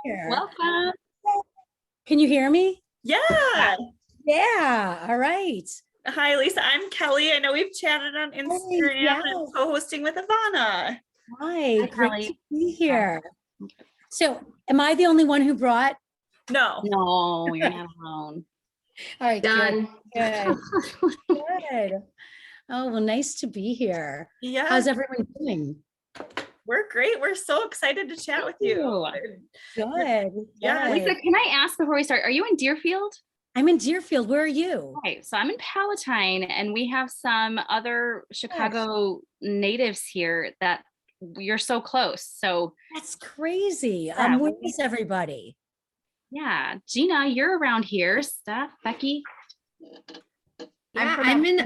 here. Welcome. Can you hear me? Yeah. Yeah. All right. Hi, Lisa. I'm Kelly. I know we've chatted on Instagram yeah. and co-hosting with Ivana. Hi. Great Kelly. to be here. So, am I the only one who brought? No. No, you're not alone. All right. Done. Good. Good. Oh, well, nice to be here. Yeah. How's everyone doing? We're great. We're so excited to chat with you. Good. Yeah. Lisa, can I ask before we start, are you in Deerfield? I'm in Deerfield. Where are you? Okay, so I'm in Palatine, and we have some other Chicago natives here that you're so close. So that's crazy. Yeah, where is everybody? Yeah, Gina, you're around here. Steph, Becky. Yeah, I'm in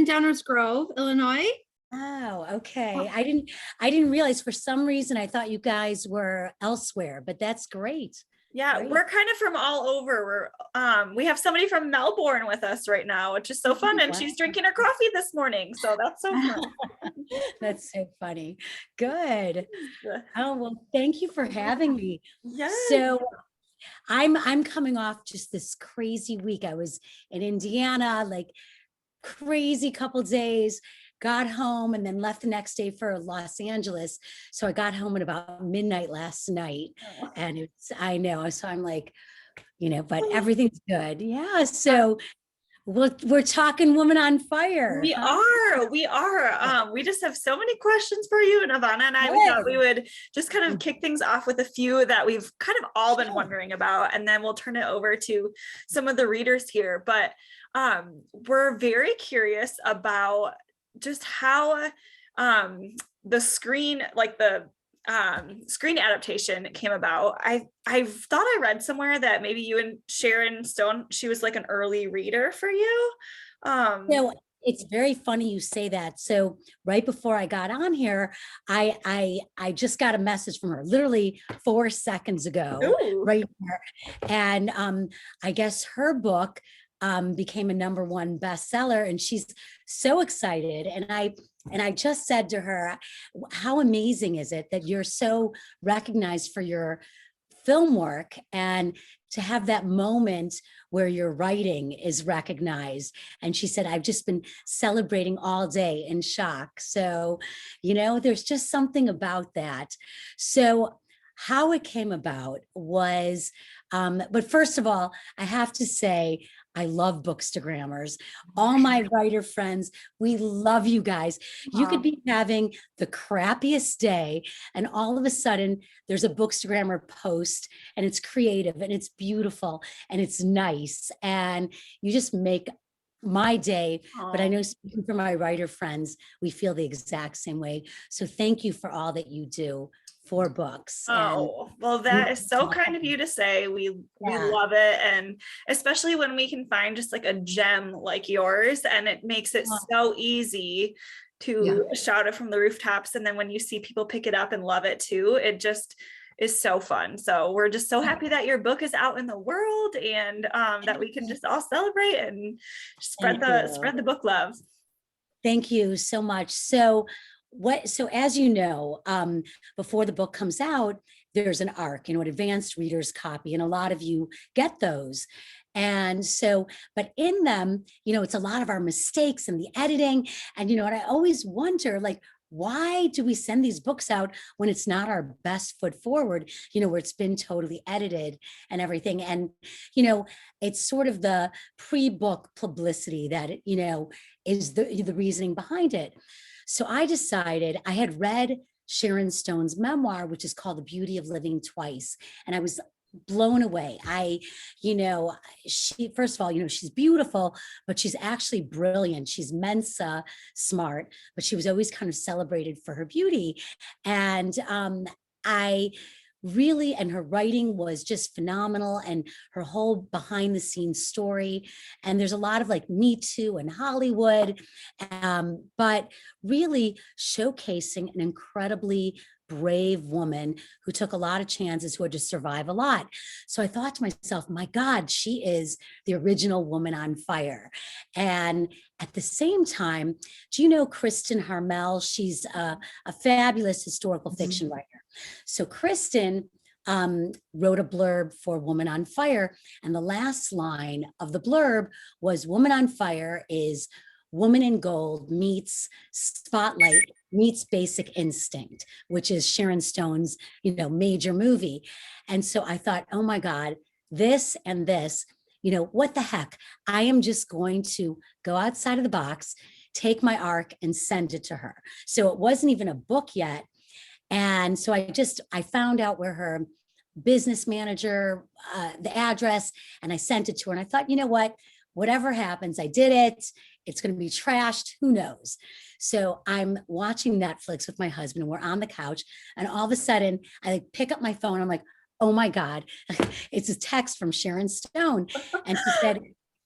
Downers Grove, Illinois. Oh, okay. I didn't realize, for some reason I thought you guys were elsewhere, but that's great. Yeah, Great. we're kind of from all over. We have somebody from Melbourne with us right now, which is so fun. And she's drinking her coffee this morning. So that's so fun. That's so funny. Good. Oh, well, thank you for having me. Yes. So I'm coming off just this crazy week. I was in Indiana, like crazy couple days, got home and then left the next day for Los Angeles. So I got home at about midnight last night. And I know, so I'm like, but everything's good. Yeah. So we're talking Woman on Fire. We are. We just have so many questions for you, and Ivana and I, we thought we would just kind of kick things off with a few that we've kind of all been wondering about, and then we'll turn it over to some of the readers here. But we're very curious about just how the screen, like the screen adaptation came about. I thought I read somewhere that maybe you and Sharon Stone, she was like an early reader for you. No, it's very funny you say that. So right before I got on here, I just got a message from her literally 4 seconds ago. Ooh. Right there. And I guess her book became a #1 bestseller, and she's so excited. And I just said to her, how amazing is it that you're so recognized for your film work, and to have that moment where your writing is recognized. And she said, I've just been celebrating all day in shock. So, there's just something about that. So how it came about was, but first of all, I have to say, I love Bookstagrammers. All my writer friends, we love you guys. You could be having the crappiest day, and all of a sudden there's a Bookstagrammer post, and it's creative and it's beautiful and it's nice, and you just make my day. But I know, speaking for my writer friends, we feel the exact same way. So thank you for all that you do for books. Oh, well, that is so kind of you to say. We love it. And especially when we can find just like a gem like yours, and it makes it so easy to shout it from the rooftops. And then when you see people pick it up and love it too, it just is so fun. So we're just so happy that your book is out in the world, and that we can just all celebrate and spread the book love. Thank you so much. So as you know, before the book comes out, there's an ARC, an advanced reader's copy, and a lot of you get those. And so, but in them, it's a lot of our mistakes and the editing. And, and I always wonder, like, why do we send these books out when it's not our best foot forward, where it's been totally edited and everything? And, it's sort of the pre-book publicity that, is the reasoning behind it. So I decided, I had read Sharon Stone's memoir, which is called The Beauty of Living Twice. And I was blown away. She, first of all, she's beautiful, but she's actually brilliant. She's Mensa smart, but she was always kind of celebrated for her beauty. And and her writing was just phenomenal, and her whole behind the scenes story. And there's a lot of like Me Too in Hollywood, but really showcasing an incredibly brave woman who took a lot of chances, who had to survive a lot. So I thought to myself, my God, she is the original Woman on Fire. And at the same time, do you know Kristen Harmel? She's a fabulous historical fiction writer. So Kristen wrote a blurb for Woman on Fire. And the last line of the blurb was, Woman on Fire is Woman in Gold meets Spotlight meets Basic Instinct, which is Sharon Stone's, major movie. And so I thought, oh my God, this and this, what the heck? I am just going to go outside of the box, take my arc and send it to her. So it wasn't even a book yet. And so I found out where her business manager, the address, and I sent it to her. And I thought, you know what, whatever happens, I did it. It's going to be trashed. Who knows? So I'm watching Netflix with my husband and we're on the couch. And all of a sudden I pick up my phone. I'm like, oh my God, it's a text from Sharon Stone. And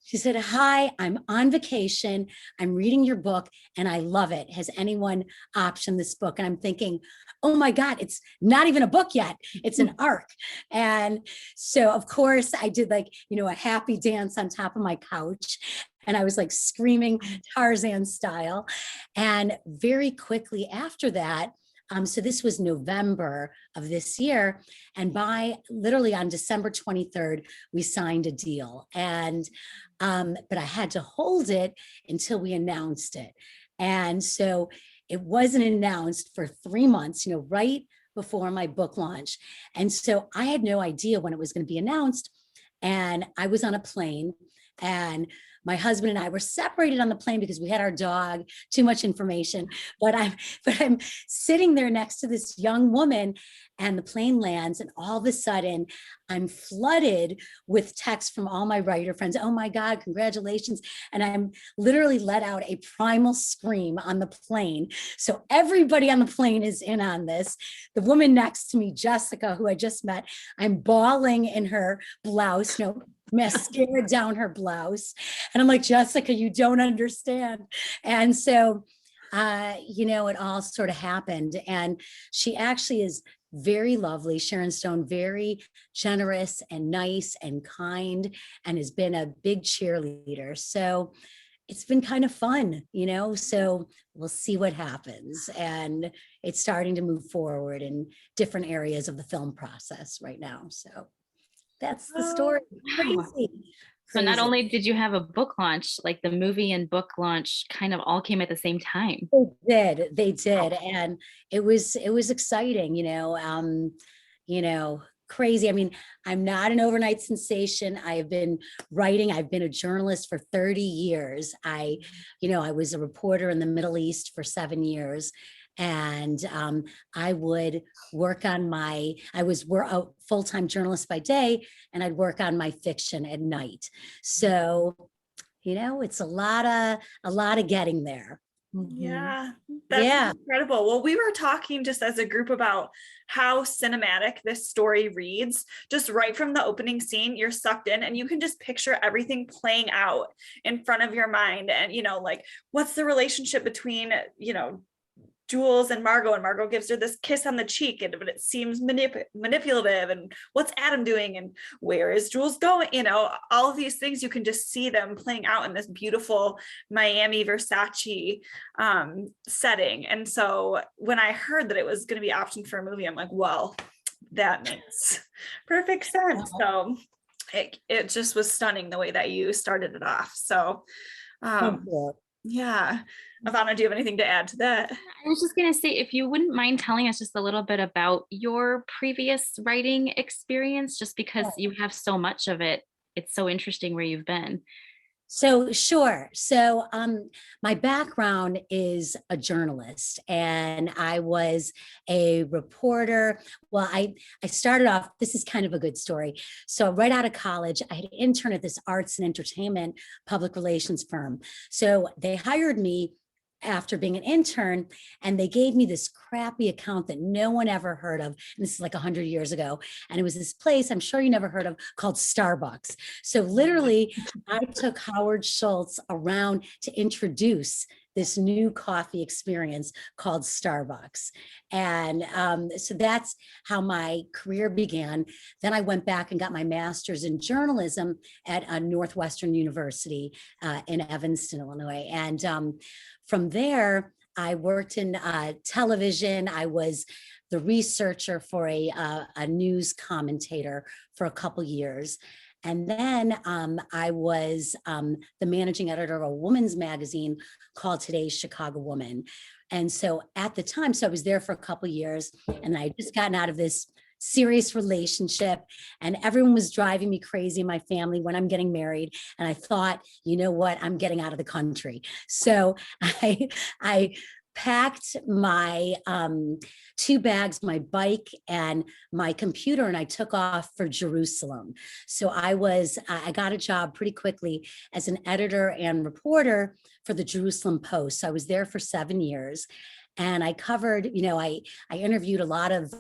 she said, hi, I'm on vacation. I'm reading your book and I love it. Has anyone optioned this book? And I'm thinking, oh my God, it's not even a book yet. It's an arc. And so of course I did a happy dance on top of my couch. And I was like screaming Tarzan style. And very quickly after that, so this was November of this year. And literally on December 23rd, we signed a deal. And, but I had to hold it until we announced it. And so it wasn't announced for 3 months, right before my book launch. And so I had no idea when it was going to be announced. And I was on a plane and my husband and I were separated on the plane because we had our dog, too much information, but I'm sitting there next to this young woman and the plane lands and all of a sudden I'm flooded with texts from all my writer friends. Oh my God, congratulations. And I'm literally let out a primal scream on the plane. So everybody on the plane is in on this. The woman next to me, Jessica, who I just met, I'm bawling in her blouse, mascara down her blouse. And I'm like, Jessica, you don't understand. And so, it all sort of happened. And she actually is very lovely. Sharon Stone, very generous and nice and kind, and has been a big cheerleader. So it's been kind of fun, so we'll see what happens. And it's starting to move forward in different areas of the film process right now. So that's the story. Crazy. So not only did you have a book launch, like the movie and book launch kind of all came at the same time. They did. And it was exciting, crazy. I mean, I'm not an overnight sensation. I have been writing. I've been a journalist for 30 years. I was a reporter in the Middle East for 7 years. And I would work on I was a full-time journalist by day, and I'd work on my fiction at night. So, it's a lot of getting there. Yeah, that's incredible. Well, we were talking just as a group about how cinematic this story reads. Just right from the opening scene, you're sucked in and you can just picture everything playing out in front of your mind. And, what's the relationship between, Jules and Margot gives her this kiss on the cheek, but it seems manipulative. And what's Adam doing? And where is Jules going? All of these things, you can just see them playing out in this beautiful Miami Versace setting. And so when I heard that it was going to be optioned for a movie, I'm like, well, that makes perfect sense. So it just was stunning the way that you started it off. So yeah. Ivana, do you have anything to add to that? I was just going to say, if you wouldn't mind telling us just a little bit about your previous writing experience, just because you have so much of it. It's so interesting where you've been. So sure. So my background is a journalist and I was a reporter. Well, I started off, this is kind of a good story. So right out of college, I had an intern at this arts and entertainment public relations firm. So they hired me after being an intern, and they gave me this crappy account that no one ever heard of. And this is like 100 years ago. And it was this place I'm sure you never heard of called Starbucks. So literally I took Howard Schultz around to introduce this new coffee experience called Starbucks. And so that's how my career began. Then I went back and got my master's in journalism at Northwestern University in Evanston, Illinois. And from there, I worked in television. I was the researcher for a news commentator for a couple years. And then I was the managing editor of a woman's magazine called Today's Chicago Woman. And so at the time, so I was there for a couple years, and I just gotten out of this serious relationship, and everyone was driving me crazy in my family when I'm getting married. And I thought, you know what, I'm getting out of the country. So I packed my 2 bags, my bike and my computer, and I took off for Jerusalem. So I got a job pretty quickly as an editor and reporter for the Jerusalem Post. So I was there for 7 years. And I covered, I interviewed a lot of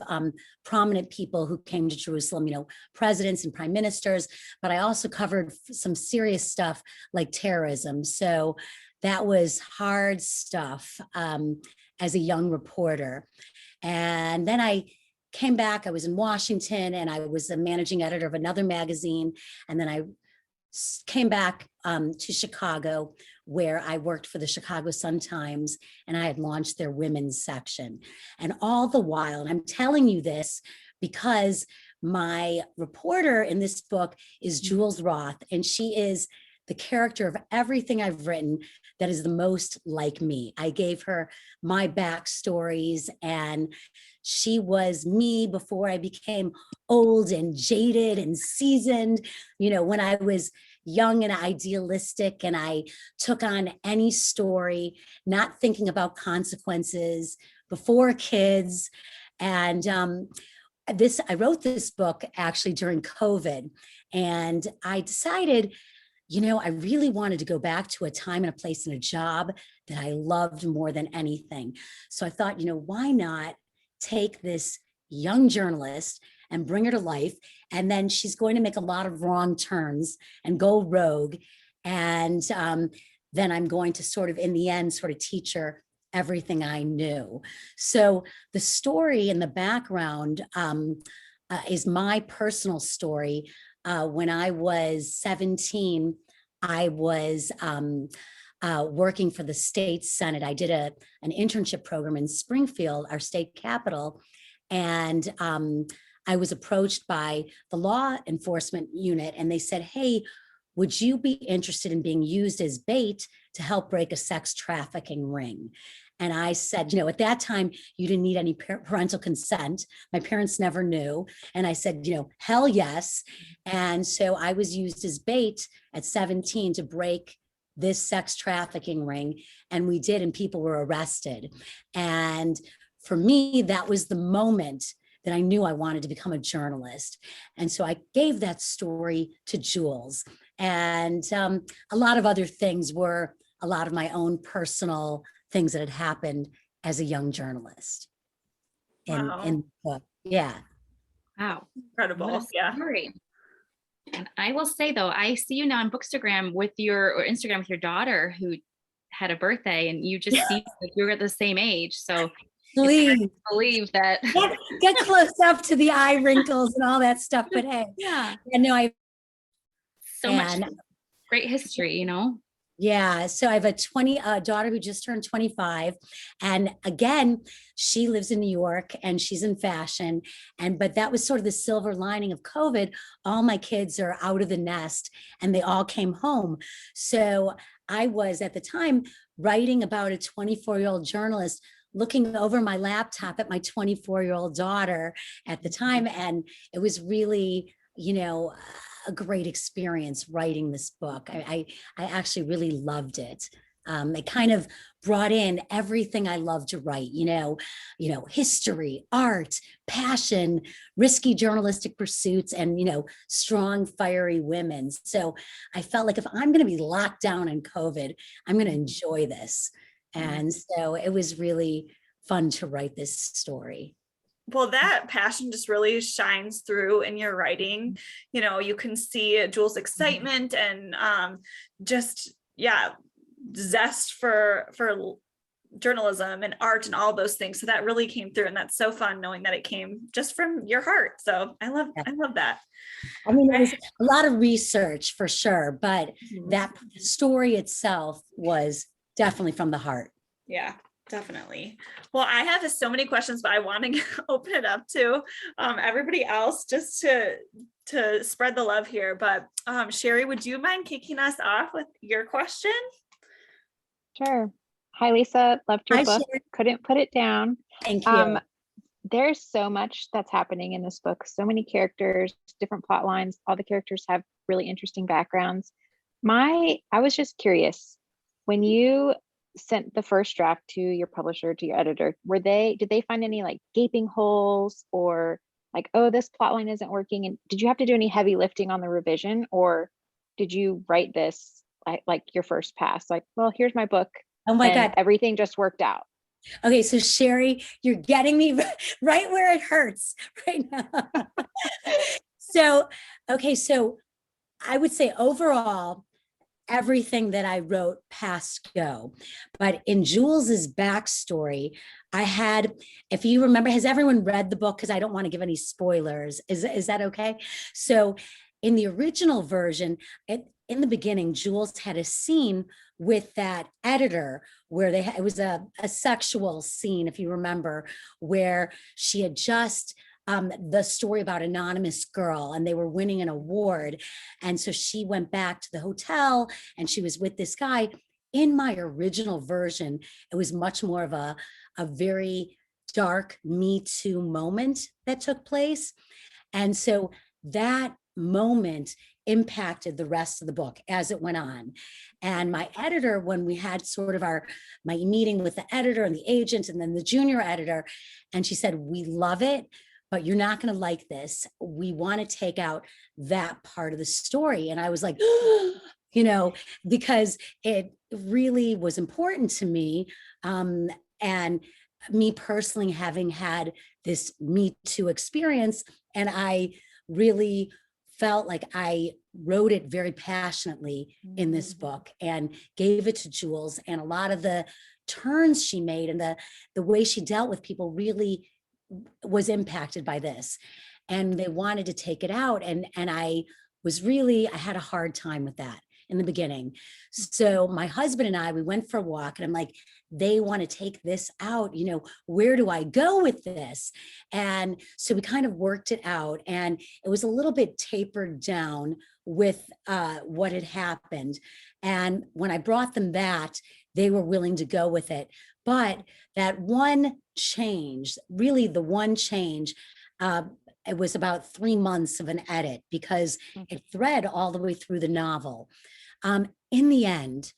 prominent people who came to Jerusalem, presidents and prime ministers, but I also covered some serious stuff like terrorism. So that was hard stuff as a young reporter. And then I came back, I was in Washington, and I was a managing editor of another magazine. And then I came back to Chicago, where I worked for the Chicago Sun-Times, and I had launched their women's section. And all the while, and I'm telling you this because my reporter in this book is Jules Roth, and she is the character of everything I've written that is the most like me. I gave her my backstories, and she was me before I became old and jaded and seasoned, when I was young and idealistic, and I took on any story, not thinking about consequences, before kids. And I wrote this book actually during COVID, and I decided, I really wanted to go back to a time and a place and a job that I loved more than anything. So I thought, why not take this young journalist and bring her to life? And then she's going to make a lot of wrong turns and go rogue. And then I'm going to sort of, in the end, sort of teach her everything I knew. So the story in the background is my personal story. When I was 17, I was working for the state Senate. I did an internship program in Springfield, our state capital. And I was approached by the law enforcement unit, and they said, hey, would you be interested in being used as bait to help break a sex trafficking ring? And I said, at that time, you didn't need any parental consent. My parents never knew. And I said, hell yes. And so I was used as bait at 17 to break this sex trafficking ring. And we did, and people were arrested. And for me, that was the moment that I knew I wanted to become a journalist. And so I gave that story to Jules. And a lot of other things were a lot of my own personal things that had happened as a young journalist. Wow. In the book. Yeah. Wow. Incredible. Yeah. Story. And I will say though, I see you now on Bookstagram or Instagram with your daughter who had a birthday, and you just seem like you were at the same age. So Please believe that. Get close up to the eye wrinkles and all that stuff. But hey, yeah. And no, So much great history, Yeah, so I have a daughter who just turned 25, and again, she lives in New York and she's in fashion. But that was sort of the silver lining of COVID. All my kids are out of the nest and they all came home. So I was at the time writing about a 24-year-old journalist, looking over my laptop at my 24-year-old daughter at the time, and it was really, a great experience writing this book. I actually really loved it. It kind of brought in everything I love to write, history, art, passion, risky journalistic pursuits, and, strong, fiery women. So I felt like if I'm going to be locked down in COVID, I'm going to enjoy this. And so it was really fun to write this story. Well, that passion just really shines through in your writing. You can see Jules' excitement and zest for journalism and art and all those things. So that really came through, and that's so fun knowing that it came just from your heart. So I love that. I mean, it was a lot of research for sure, but that story itself was definitely from the heart. Yeah. Definitely. Well, I have so many questions, but I want to open it up to everybody else just to spread the love here. But Sherry, would you mind kicking us off with your question? Sure. Hi, Lisa. Loved your Hi, book. Sharon. Couldn't put it down. Thank you. There's so much that's happening in this book. So many characters, different plot lines. All the characters have really interesting backgrounds. I was just curious, when you sent the first draft to your publisher, to your editor, did they find any like gaping holes or like, oh, this plot line isn't working? And did you have to do any heavy lifting on the revision, or did you write this like your first pass? Like, well, here's my book. Oh my God. Everything just worked out. Okay, so Sherry, you're getting me right where it hurts right now. So I would say overall, everything that I wrote passed go. But in Jules's backstory, I had, if you remember, has everyone read the book? Because I don't want to give any spoilers. Is that okay? So in the original version, in the beginning, Jules had a scene with that editor where it was a sexual scene, if you remember, where she had just the story about Anonymous Girl, and they were winning an award. And so she went back to the hotel and she was with this guy. In my original version, it was much more of a very dark Me Too moment that took place. And so that moment impacted the rest of the book as it went on. And my editor, when we had sort of my meeting with the editor and the agent and then the junior editor, and she said, we love it, but you're not going to like this. We want to take out that part of the story. And I was like, you know, because it really was important to me. And me personally having had this Me Too experience, and I really felt like I wrote it very passionately in this book and gave it to Jules. And a lot of the turns she made and the way she dealt with people really was impacted by this. And they wanted to take it out. And I had a hard time with that in the beginning. So my husband and I, we went for a walk, and I'm like, they want to take this out, you know, where do I go with this? And so we kind of worked it out, and it was a little bit tapered down with what had happened. And when I brought them that, they were willing to go with it. But that one change, really the one change, it was about 3 months of an edit because it thread all the way through the novel. In the end,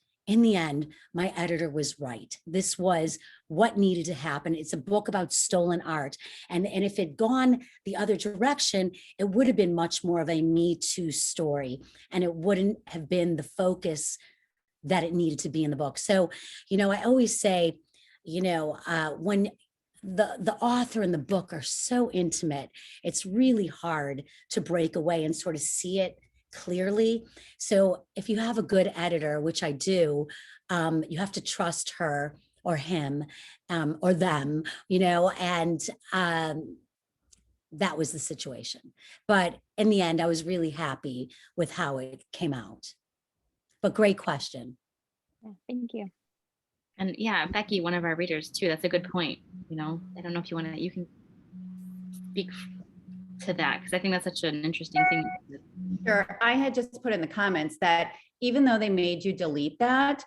my editor was right. This was what needed to happen. It's a book about stolen art. And if it had gone the other direction, it would have been much more of a Me Too story. And it wouldn't have been the focus that it needed to be in the book. So, you know, I always say, you know, when the author and the book are so intimate, it's really hard to break away and sort of see it clearly. So if you have a good editor, which I do, you have to trust her or him or them, you know, and that was the situation. But in the end, I was really happy with how it came out. But great question. Yeah, thank you. And yeah, Becky, one of our readers too, that's a good point. You know, I don't know if you can speak to that, because I think that's such an interesting thing. Sure. I had just put in the comments that even though they made you delete that,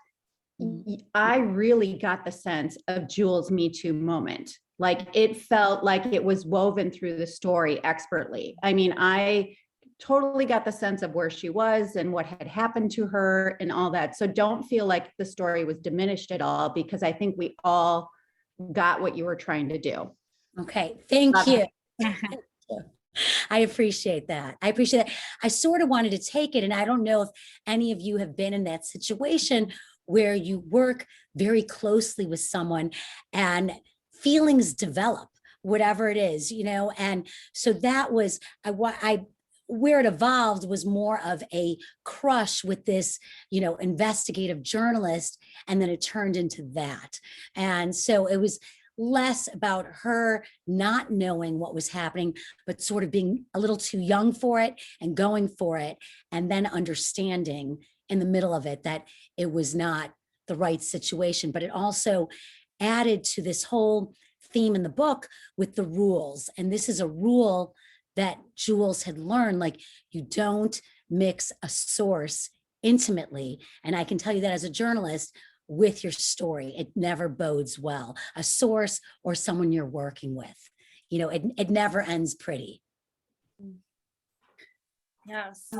I really got the sense of Jules' Me Too moment. Like it felt like it was woven through the story expertly. I mean, I totally got the sense of where she was and what had happened to her and all that. So don't feel like the story was diminished at all, because I think we all got what you were trying to do. Okay, thank you. I appreciate that. I sort of wanted to take it, and I don't know if any of you have been in that situation where you work very closely with someone and feelings develop, whatever it is, you know. And so that was where it evolved was more of a crush with this, you know, investigative journalist, and then it turned into that. And so it was less about her not knowing what was happening, but sort of being a little too young for it and going for it, and then understanding in the middle of it that it was not the right situation. But it also, added to this whole theme in the book with the rules. And this is a rule that Jules had learned, like you don't mix a source intimately. And I can tell you that as a journalist, with your story, it never bodes well. A source or someone you're working with, you know, it never ends pretty. Yes.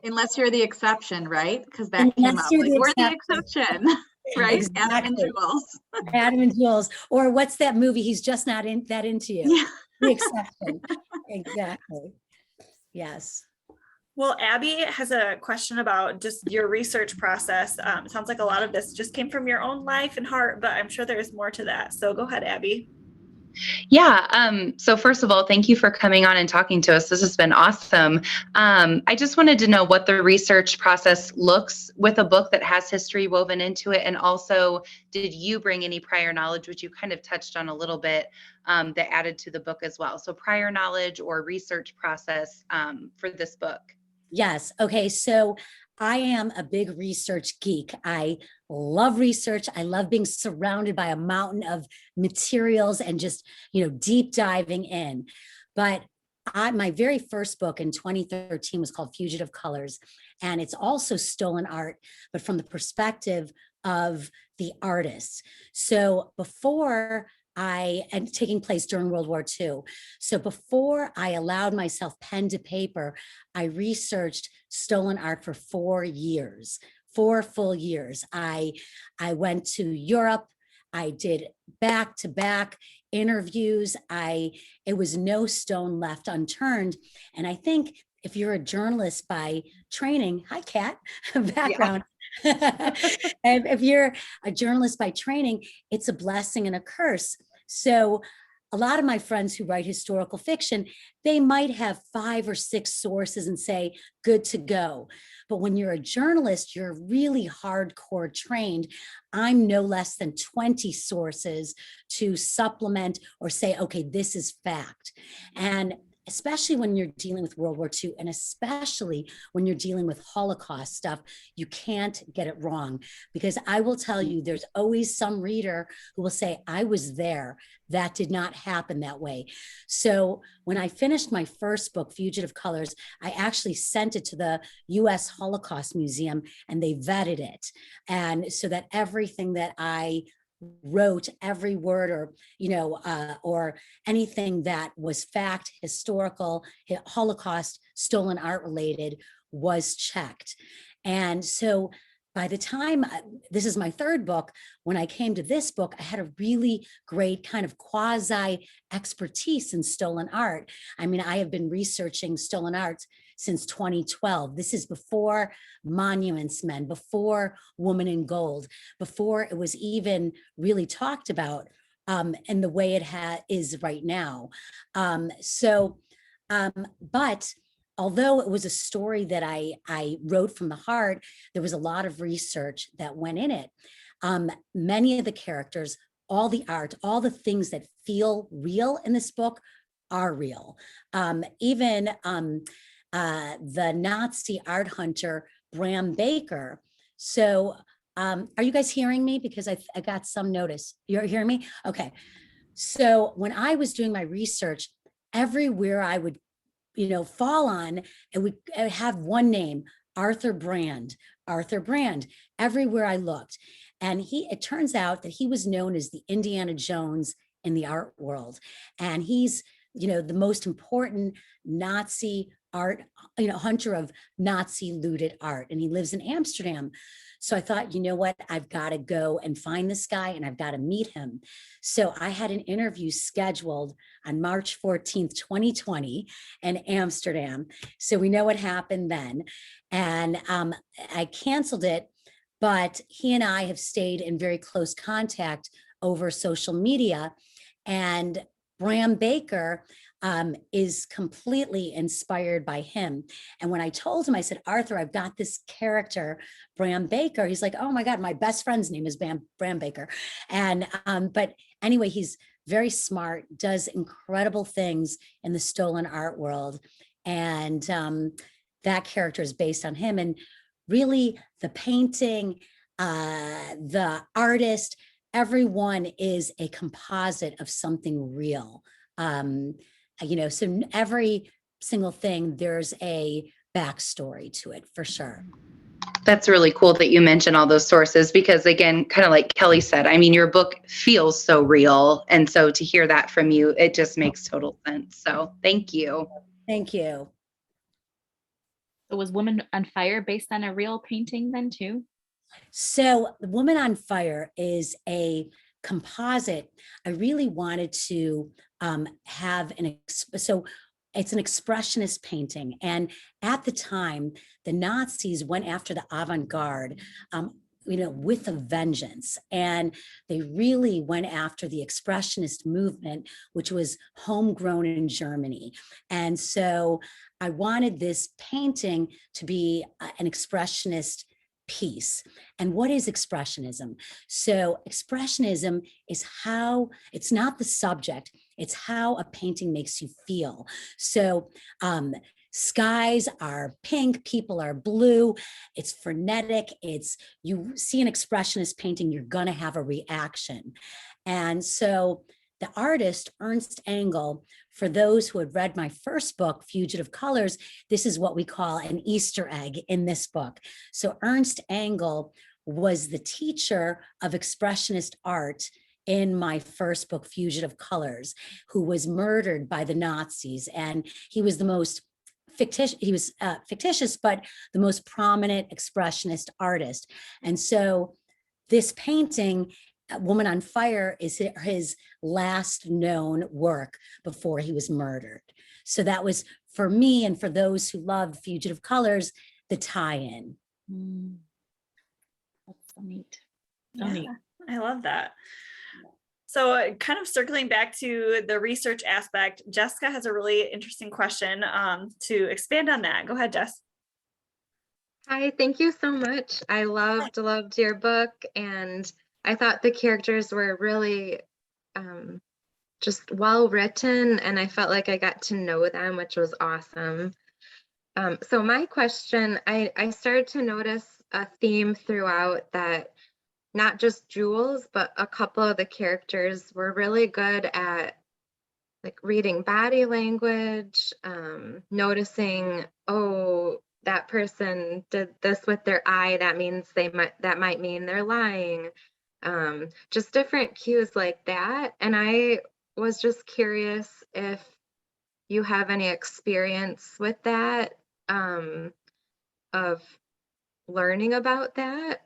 Unless you're the exception, right? Because that came up. Like, we're the exception, right? Exactly. Adam and Jules. Adam and Jules. Or what's that movie? He's just not that into you. Yeah. The exception. Exactly. Yes. Well, Abby has a question about just your research process. It sounds like a lot of this just came from your own life and heart, but I'm sure there's more to that. So go ahead, Abby. Yeah. So first of all, thank you for coming on and talking to us. This has been awesome. I just wanted to know what the research process looks with a book that has history woven into it. And also, did you bring any prior knowledge, which you kind of touched on a little bit, that added to the book as well? So prior knowledge or research process for this book. Yes. Okay. So I am a big research geek. I love research. I love being surrounded by a mountain of materials and just, you know, deep diving in. But my very first book in 2013 was called Fugitive Colors. And it's also stolen art, but from the perspective of the artists. So and taking place during World War II. So before I allowed myself pen to paper, I researched stolen art for 4 years, 4 full years. I went to Europe. I did back-to-back interviews. It was no stone left unturned. And I think if you're a journalist by training, hi, Kat, background. And if you're a journalist by training, it's a blessing and a curse. So a lot of my friends who write historical fiction, they might have 5 or 6 sources and say, good to go. But when you're a journalist, you're really hardcore trained. I'm no less than 20 sources to supplement or say, okay, this is fact. And especially when you're dealing with World War II, and especially when you're dealing with Holocaust stuff, you can't get it wrong. Because I will tell you, there's always some reader who will say, I was there. That did not happen that way. So when I finished my first book, Fugitive Colors, I actually sent it to the US Holocaust Museum and they vetted it. And so that everything that I wrote, every word or, you know, or anything that was fact, historical, Holocaust, stolen art related was checked. And so by the time, this is my third book, when I came to this book, I had a really great kind of quasi expertise in stolen art. I mean, I have been researching stolen art since 2012. This is before Monuments Men, before Woman in Gold, before it was even really talked about and the way it is right now. But although it was a story that I wrote from the heart, there was a lot of research that went in it. Many of the characters, all the art, all the things that feel real in this book are real. Even the Nazi art hunter, Bram Baker. So are you guys hearing me? Because I got some notice. You're hearing me? Okay. So when I was doing my research, everywhere I would, you know, fall on, it would have one name, Arthur Brand, everywhere I looked. And it turns out that he was known as the Indiana Jones in the art world. And he's, you know, the most important Nazi art, you know, hunter of Nazi looted art. And he lives in Amsterdam. So I thought, you know what, I've got to go and find this guy and I've got to meet him. So I had an interview scheduled on March 14th, 2020 in Amsterdam. So we know what happened then. And I canceled it, but he and I have stayed in very close contact over social media. And Bram Baker is completely inspired by him. And when I told him, I said, Arthur, I've got this character, Bram Baker. He's like, oh my God, my best friend's name is Bram Baker. And, but anyway, he's very smart, does incredible things in the stolen art world. And that character is based on him. And really the painting, the artist, everyone is a composite of something real. So every single thing, there's a backstory to it for sure. That's really cool that you mention all those sources, because again, kind of like Kelly said, I mean, your book feels so real. And so to hear that from you, it just makes total sense. So thank you. Thank you. So was Woman on Fire based on a real painting then too? So The Woman on Fire is a composite. I really wanted to have so it's an expressionist painting. And at the time, the Nazis went after the avant-garde, with a vengeance. And they really went after the expressionist movement, which was homegrown in Germany. And so I wanted this painting to be an expressionist piece. And what is expressionism? So expressionism is how, it's not the subject, it's how a painting makes you feel. So skies are pink, people are blue, it's frenetic, you see an expressionist painting, you're gonna have a reaction. And so the artist, Ernst Engel, for those who had read my first book, Fugitive Colors, this is what we call an Easter egg in this book. So Ernst Engel was the teacher of expressionist art in my first book, Fugitive Colors, who was murdered by the Nazis. And he was the most fictitious, but the most prominent expressionist artist. And so this painting, Woman on Fire, is his last known work before he was murdered. So that was, for me and for those who love Fugitive Colors, the tie-in. That's so neat. So neat. I love that. So kind of circling back to the research aspect, Jessica has a really interesting question to expand on that. Go ahead, Jess. Hi, thank you so much. I loved your book, and I thought the characters were really just well written, and I felt like I got to know them, which was awesome. So my question, I started to notice a theme throughout that not just Jules, but a couple of the characters were really good at like reading body language, noticing, oh, that person did this with their eye, that means that might mean they're lying. Just different cues like that. And I was just curious if you have any experience with that, of learning about that.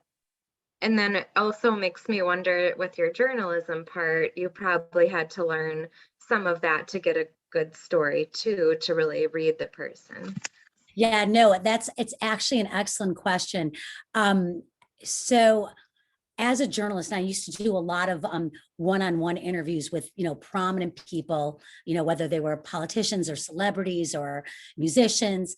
And then it also makes me wonder, with your journalism part, you probably had to learn some of that to get a good story too, to really read the person. Yeah, no, it's actually an excellent question. So as a journalist, I used to do a lot of one-on-one interviews with, prominent people, whether they were politicians or celebrities or musicians.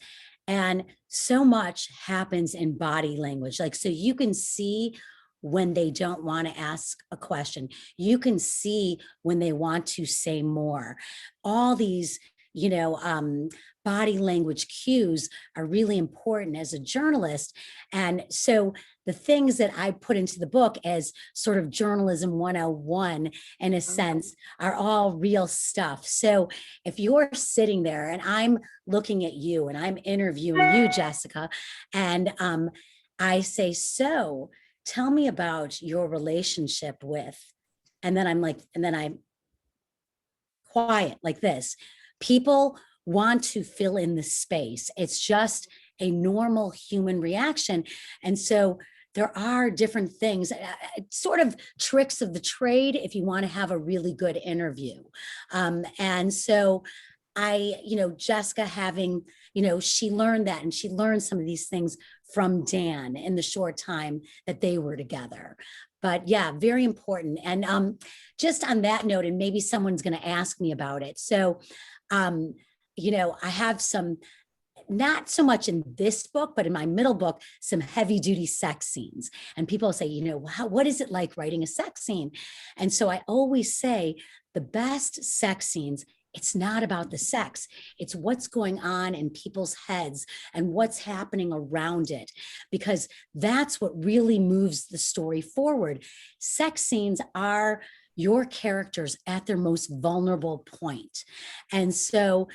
And so much happens in body language. Like, so you can see when they don't want to ask a question. You can see when they want to say more. All these, body language cues are really important as a journalist. And so the things that I put into the book as sort of journalism 101, in a sense, are all real stuff. So if you're sitting there and I'm looking at you and I'm interviewing you, Jessica, and I say, so tell me about your relationship with, and then I'm quiet like this. People want to fill in the space. It's just a normal human reaction. And so there are different things, sort of tricks of the trade if you want to have a really good interview. And so Jessica having, she learned that, and she learned some of these things from Dan in the short time that they were together. But yeah, very important. And just on that note, and maybe someone's going to ask me about it. So, I have some, not so much in this book, but in my middle book, some heavy duty sex scenes. And people say, what is it like writing a sex scene? And so I always say the best sex scenes it's not about the sex. It's what's going on in people's heads and what's happening around it, because that's what really moves the story forward. Sex scenes are your characters at their most vulnerable point. And so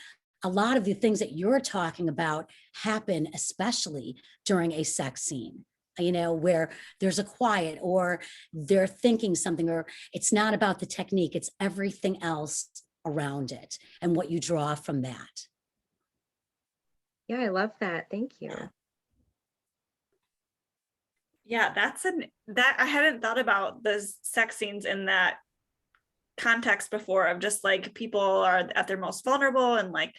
a lot of the things that you're talking about happen especially during a sex scene, you know, where there's a quiet or they're thinking something, or it's not about the technique, it's everything else around it and what you draw from that. Yeah, I love that. Thank you. Yeah, that I hadn't thought about the sex scenes in that context before, of just like people are at their most vulnerable, and like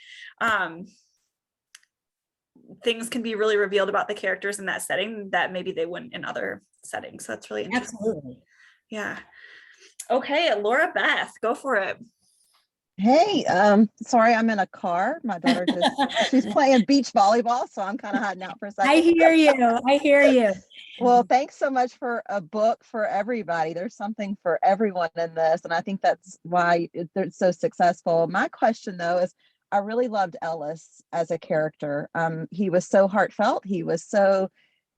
things can be really revealed about the characters in that setting that maybe they wouldn't in other settings. So that's really interesting. Absolutely. Yeah. Okay, Laura Beth, go for it. Hey, sorry, I'm in a car. My daughter she's playing beach volleyball, so I'm kind of hiding out for a second. I hear you. I hear you. Well, thanks so much for a book for everybody. There's something for everyone in this, and I think that's why they're so successful. My question, though, is I really loved Ellis as a character. He was so heartfelt. He was so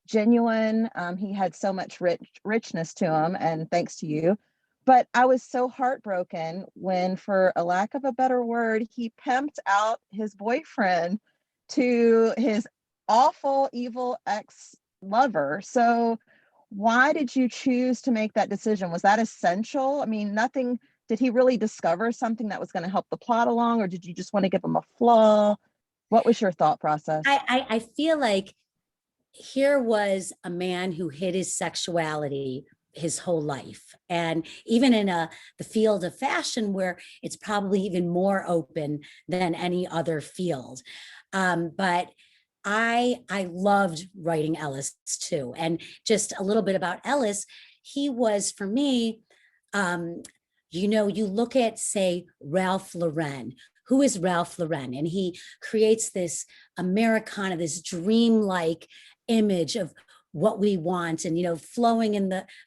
genuine. He had so much richness to him, and thanks to you. But I was so heartbroken when, for a lack of a better word, he pimped out his boyfriend to his awful, evil ex-lover. So why did you choose to make that decision? Was that essential? I mean, did he really discover something that was going to help the plot along, or did you just want to give him a flaw? What was your thought process? I feel like here was a man who hid his sexuality his whole life, and even in the field of fashion, where it's probably even more open than any other field. But I loved writing Ellis too. And just a little bit about Ellis, he was, for me, you know, you look at, say, Ralph Lauren. Who is Ralph Lauren? And he creates this Americana, this dreamlike image of what we want, and, you know,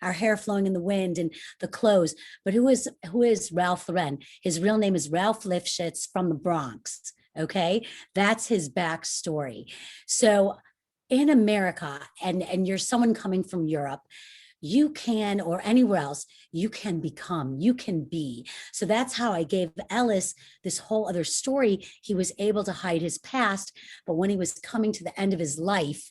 our hair flowing in the wind and the clothes. But who is Ralph Lauren? His real name is Ralph Lifshitz from the Bronx. Okay, that's his backstory. So in America, and you're someone coming from Europe, you can, or anywhere else, you can become, you can be. So that's how I gave Ellis this whole other story. He was able to hide his past, but when he was coming to the end of his life,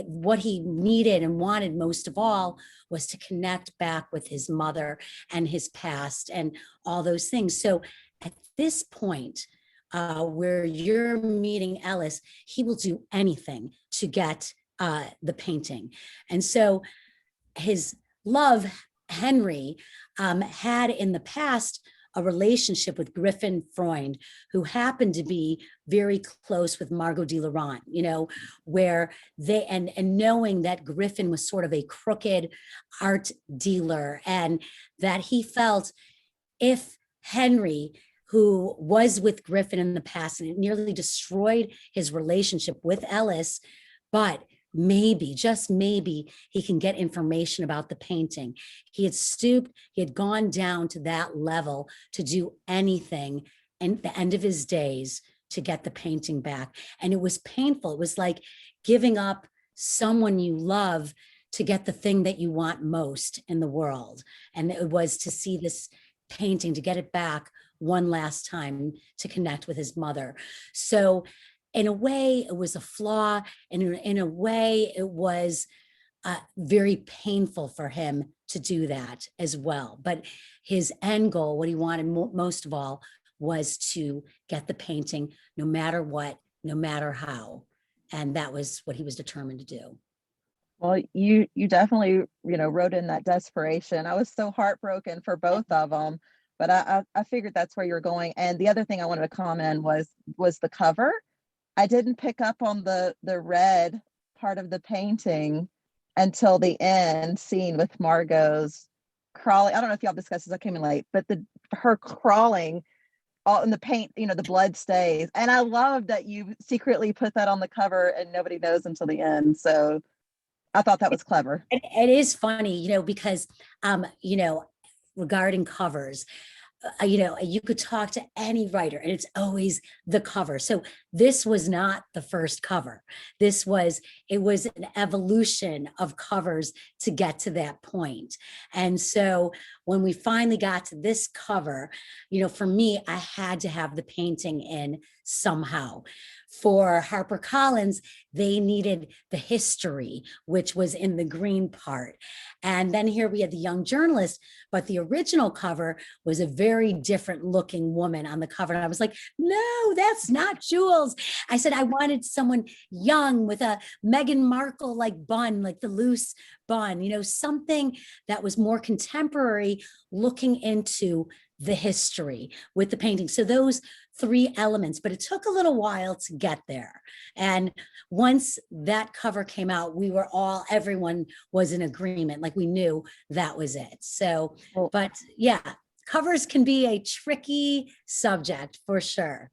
what he needed and wanted most of all was to connect back with his mother and his past and all those things. So at this point, where you're meeting Ellis, he will do anything to get the painting. And so his love, Henry, had in the past a relationship with Griffin Freund, who happened to be very close with Margot de Laurent, you know, where they, and knowing that Griffin was sort of a crooked art dealer, and that he felt if Henry, who was with Griffin in the past, and it nearly destroyed his relationship with Ellis, but maybe, just maybe, he can get information about the painting. He had stooped, he had gone down to that level to do anything at the end of his days to get the painting back. And it was painful. It was like giving up someone you love to get the thing that you want most in the world. And it was to see this painting, to get it back one last time, to connect with his mother. So in a way, it was a flaw, and in a way, it was very painful for him to do that as well. But his end goal, what he wanted most of all, was to get the painting, no matter what, no matter how. And that was what he was determined to do. Well, you definitely, you know, wrote in that desperation. I was so heartbroken for both of them, but I figured that's where you're going. And the other thing I wanted to comment was the cover. I didn't pick up on the red part of the painting until the end scene with Margot's crawling. I don't know if y'all discussed this, I came in late, but her crawling all in the paint, you know, the blood stays. And I love that you secretly put that on the cover and nobody knows until the end. So I thought that was clever. It is funny, you know, because, you know, regarding covers, you could talk to any writer and it's always the cover. So this was not the first cover. It was an evolution of covers to get to that point. And so when we finally got to this cover, for me, I had to have the painting in somehow. For HarperCollins, they needed the history, which was in the green part. And then here we had the young journalist, but the original cover was a very different looking woman on the cover. And I was like, no, that's not Jules. I said, I wanted someone young with a Meghan Markle like bun, like the loose bun, something that was more contemporary, looking into the history with the painting. So those 3 elements, but it took a little while to get there. And once that cover came out, everyone was in agreement. Like we knew that was it. So, but yeah, covers can be a tricky subject for sure.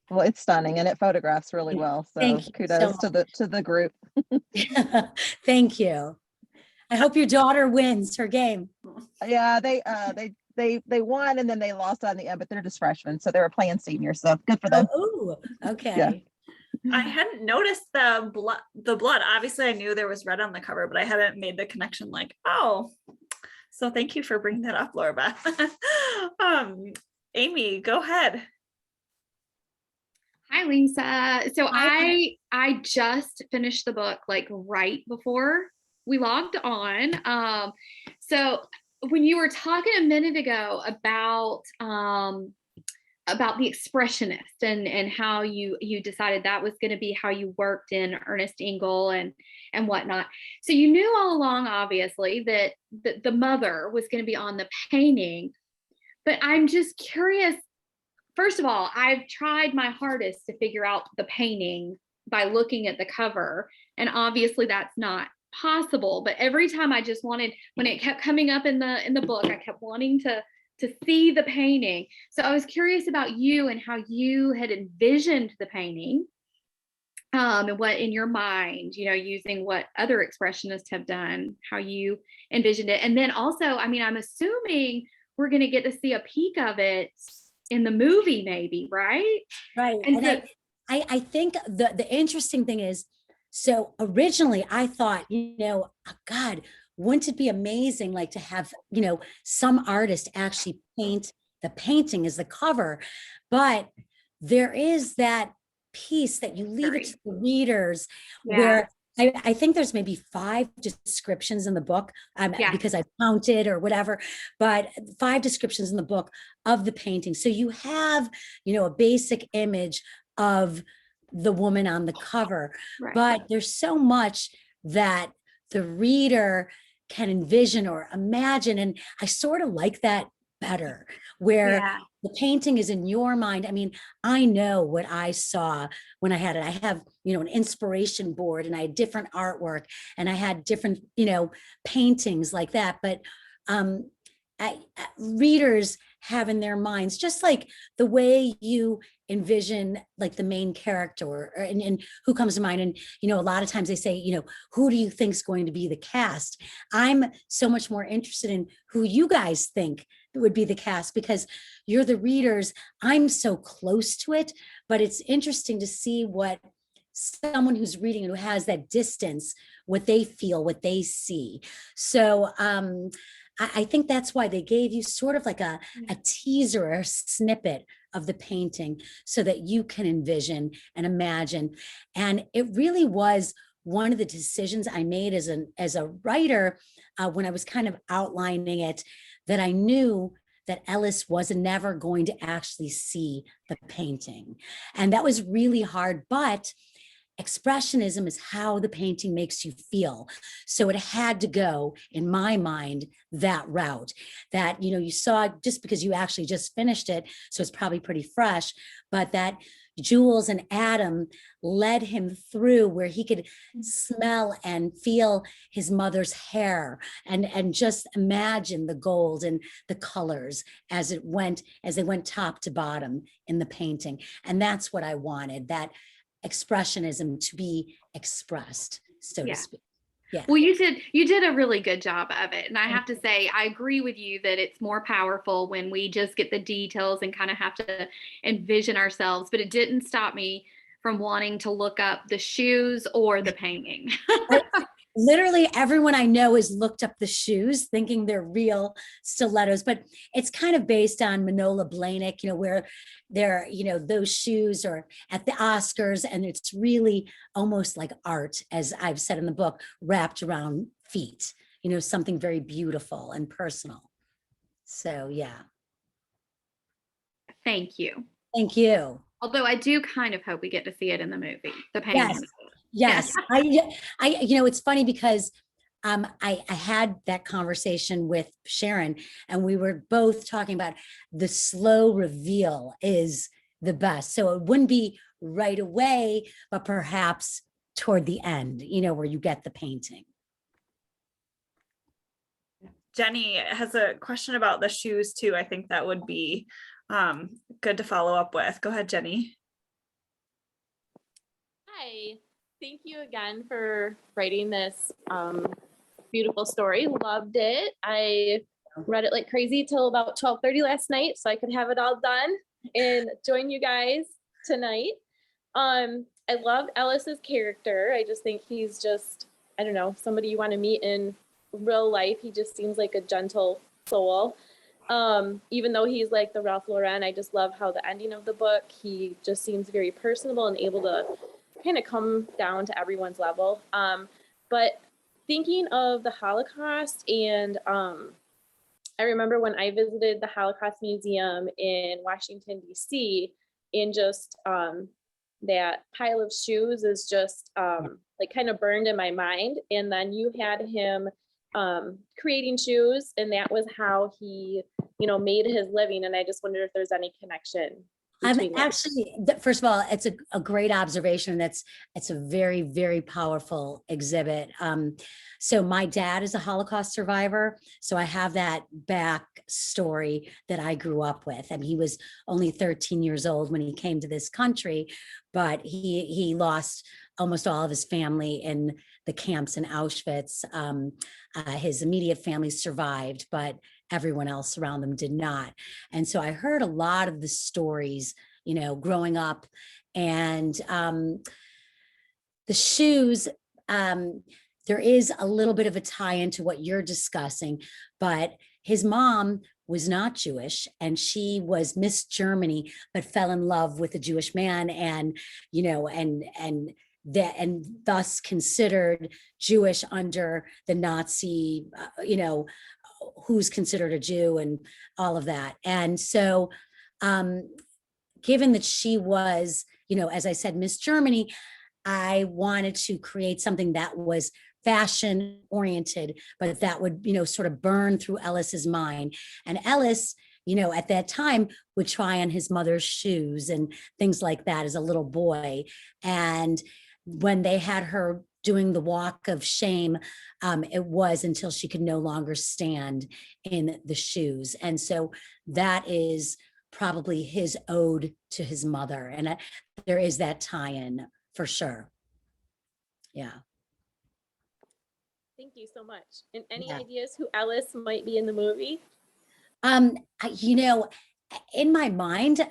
Well, it's stunning and it photographs really well. So kudos to the group. Thank you. I hope your daughter wins her game. Yeah, they won and then they lost on the end, but they're just freshmen, so they were playing seniors. So good for them. Oh, okay. Yeah. I hadn't noticed the blood. Obviously, I knew there was red on the cover, but I hadn't made the connection. Like, oh, so thank you for bringing that up, Laura Beth. Amy, go ahead. Hi, Lisa. So I just finished the book like right before we logged on. So when you were talking a minute ago about the expressionist and how you decided that was going to be how you worked in Ernest Ingle and whatnot. So you knew all along, obviously, that the mother was going to be on the painting. But I'm just curious. First of all, I've tried my hardest to figure out the painting by looking at the cover, and obviously that's not possible. But every time I just wanted, when it kept coming up in the book, I kept wanting to see the painting. So I was curious about you and how you had envisioned the painting, and what in your mind, using what other expressionists have done, how you envisioned it. And then also, I mean, I'm assuming we're going to get to see a peek of it in the movie, maybe, right? Right. And so, I think the interesting thing is, so originally I thought, God, wouldn't it be amazing, like to have, some artist actually paint the painting as the cover, but there is that piece that you leave it to the readers where I think there's maybe 5 descriptions in the book, because I counted or whatever, but 5 descriptions in the book of the painting. So you have, a basic image of the woman on the cover, but there's so much that the reader can envision or imagine. And I sort of like that better, where the painting is in your mind. I mean, I know what I saw when I had it. I have, an inspiration board, and I had different artwork, and I had different, paintings like that. But readers have in their minds, just like the way you envision like the main character and who comes to mind. And, a lot of times they say, who do you think is going to be the cast? I'm so much more interested in who you guys think would be the cast, because you're the readers. I'm so close to it, but it's interesting to see what someone who's reading and who has that distance, what they feel, what they see. So I think that's why they gave you sort of like a teaser or a snippet of the painting so that you can envision and imagine. And it really was one of the decisions I made as a writer when I was kind of outlining it, that I knew that Ellis was never going to actually see the painting. And that was really hard, but expressionism is how the painting makes you feel. So it had to go, in my mind, that route that, you saw, just because you actually just finished it, so it's probably pretty fresh, but that Jules and Adam led him through where he could smell and feel his mother's hair and just imagine the gold and the colors as they went top to bottom in the painting. And that's what I wanted, that expressionism to be expressed, so to speak. Yeah. Well, you did a really good job of it. And I have to say, I agree with you that it's more powerful when we just get the details and kind of have to envision ourselves, but it didn't stop me from wanting to look up the shoes or the painting. Literally everyone I know has looked up the shoes thinking they're real stilettos, but it's kind of based on Manola Blahnik, where they're, those shoes are at the Oscars, and it's really almost like art, as I've said in the book, wrapped around feet, something very beautiful and personal. So, yeah. Thank you. Thank you. Although I do kind of hope we get to see it in the movie, the painting. Yes. It's funny because I had that conversation with Sharon, and we were both talking about the slow reveal is the best. So it wouldn't be right away, but perhaps toward the end, where you get the painting. Jenny has a question about the shoes too. I think that would be good to follow up with. Go ahead, Jenny. Hi, thank you again for writing this beautiful story. Loved it. I read it like crazy till about 12:30 last night so I could have it all done and join you guys tonight. I loved Ellis's character. I just think he's just, I don't know, somebody you want to meet in real life. He just seems like a gentle soul. Even though he's like the Ralph Lauren, I just love how the ending of the book, he just seems very personable and able to kind of come down to everyone's level. But thinking of the Holocaust, and I remember when I visited the Holocaust Museum in Washington, D.C., and just that pile of shoes is just like kind of burned in my mind. And then you had him creating shoes, and that was how he, made his living. And I just wondered if there's any connection. Actually, first of all, it's a great observation. It's a very, very powerful exhibit. So my dad is a Holocaust survivor. So I have that backstory that I grew up with. I mean, he was only 13 years old when he came to this country, but he lost almost all of his family in the camps in Auschwitz. His immediate family survived, but everyone else around them did not. And so I heard a lot of the stories, growing up, and the shoes, there is a little bit of a tie into what you're discussing, but his mom was not Jewish, and she was Miss Germany, but fell in love with a Jewish man, and thus considered Jewish under the Nazi, who's considered a Jew and all of that. And so given that she was, as I said, Miss Germany, I wanted to create something that was fashion oriented, but that would, sort of burn through Ellis's mind. And Ellis, at that time would try on his mother's shoes and things like that as a little boy. And when they had her doing the walk of shame, it was until she could no longer stand in the shoes. And so that is probably his ode to his mother. And there is that tie-in for sure. Yeah. Thank you so much. And any ideas who Ellis might be in the movie? In my mind,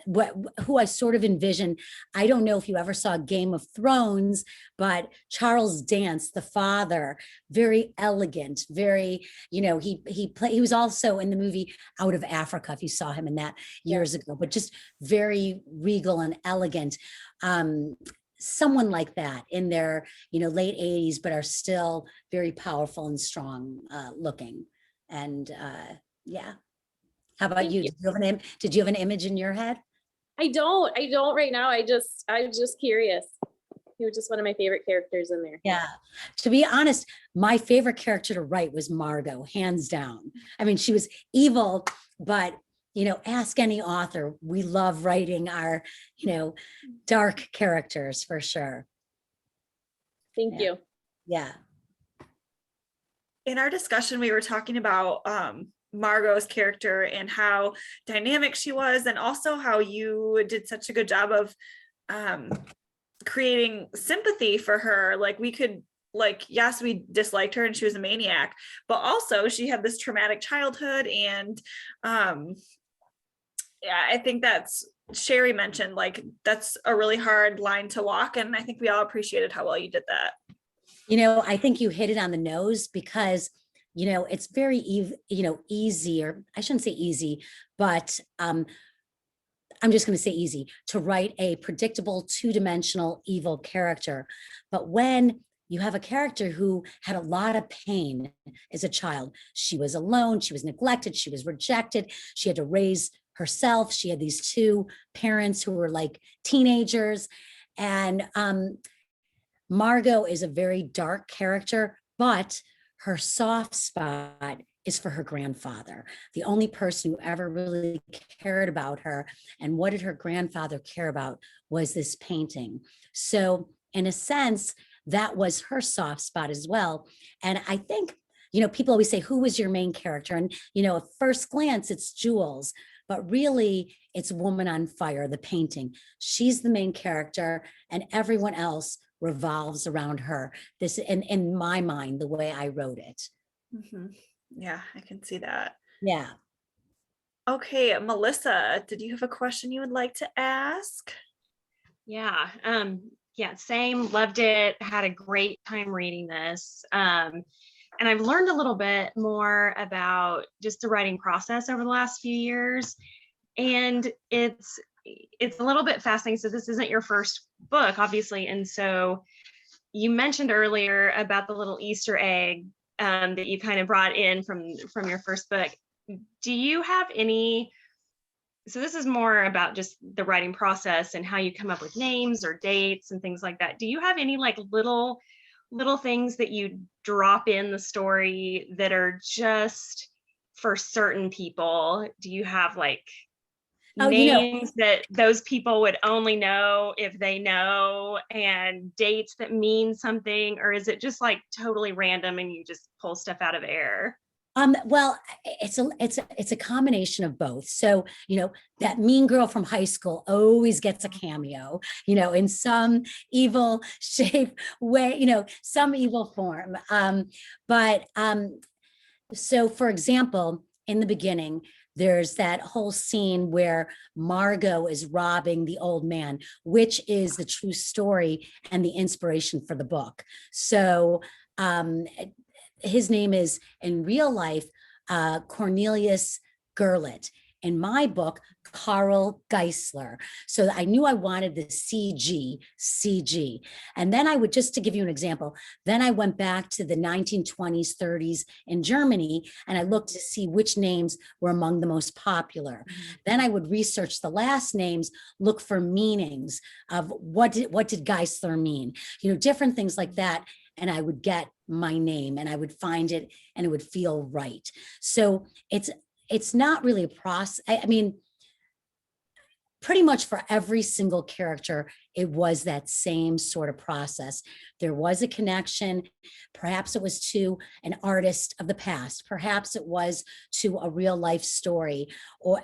who I sort of envision, I don't know if you ever saw Game of Thrones, but Charles Dance, the father, very elegant, very, he was also in the movie Out of Africa, if you saw him in that years ago, but just very regal and elegant. Someone like that in their, late 80s, but are still very powerful and strong looking. And yeah. How about you? Did you have an image in your head? I don't right now. I'm just curious. He was just one of my favorite characters in there. Yeah. To be honest, my favorite character to write was Margot, hands down. I mean, she was evil, but ask any author. We love writing our, dark characters for sure. Thank you. Yeah. In our discussion, we were talking about Margot's character and how dynamic she was, and also how you did such a good job of creating sympathy for her. Like we could like, yes, we disliked her and she was a maniac, but also she had this traumatic childhood. And yeah, I think that's, Sherry mentioned, like, that's a really hard line to walk. And I think we all appreciated how well you did that. I think you hit it on the nose because, it's very, easy, or I shouldn't say easy, but I'm just going to say easy to write a predictable two-dimensional evil character. But when you have a character who had a lot of pain as a child, she was alone, she was neglected, she was rejected, she had to raise herself. She had these two parents who were like teenagers. And Margot is a very dark character, but her soft spot is for her grandfather, the only person who ever really cared about her. And what did her grandfather care about was this painting. So in a sense, that was her soft spot as well. And I think, people always say, who was your main character? And, at first glance, it's Jules, but really it's Woman on Fire, the painting. She's the main character and everyone else revolves around her. This, in my mind, the way I wrote it. Mm-hmm. Yeah, I can see that. Yeah. Okay, Melissa, did you have a question you would like to ask? Yeah, same. Loved it. Had a great time reading this. And I've learned a little bit more about just the writing process over the last few years. And it's a little bit fascinating. So this isn't your first book, obviously. And so you mentioned earlier about the little Easter egg that you kind of brought in from your first book. Do you have any, so this is more about just the writing process and how you come up with names or dates and things like that. Do you have any like little things that you drop in the story that are just for certain people? Do you have like names that those people would only know if they know, and dates that mean something, or is it just like totally random and you just pull stuff out of air? Well, it's a combination of both. So, that mean girl from high school always gets a cameo, in some evil shape way, some evil form. So for example, in the beginning, there's that whole scene where Margot is robbing the old man, which is the true story and the inspiration for the book. So, his name is, in real life, Cornelius Gurlitt. In my book, Carl Geisler. So I knew I wanted the CG. And then I would, just to give you an example, then I went back to the 1920s, 30s in Germany, and I looked to see which names were among the most popular. Then I would research the last names, look for meanings of what did Geisler mean, different things like that. And I would get my name and I would find it and it would feel right. So it's not really a process. I mean, pretty much for every single character, it was that same sort of process. There was a connection. Perhaps it was to an artist of the past. Perhaps it was to a real life story,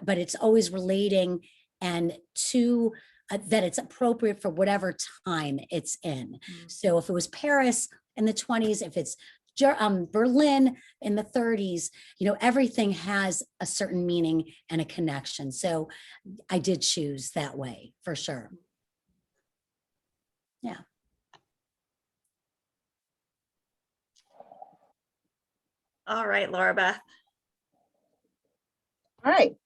but it's always relating and to that it's appropriate for whatever time it's in. So if it was Paris in the 20s, if it's Berlin in the 30s, everything has a certain meaning and a connection. So I did choose that way for sure. Yeah. All right, Laura Beth. All right.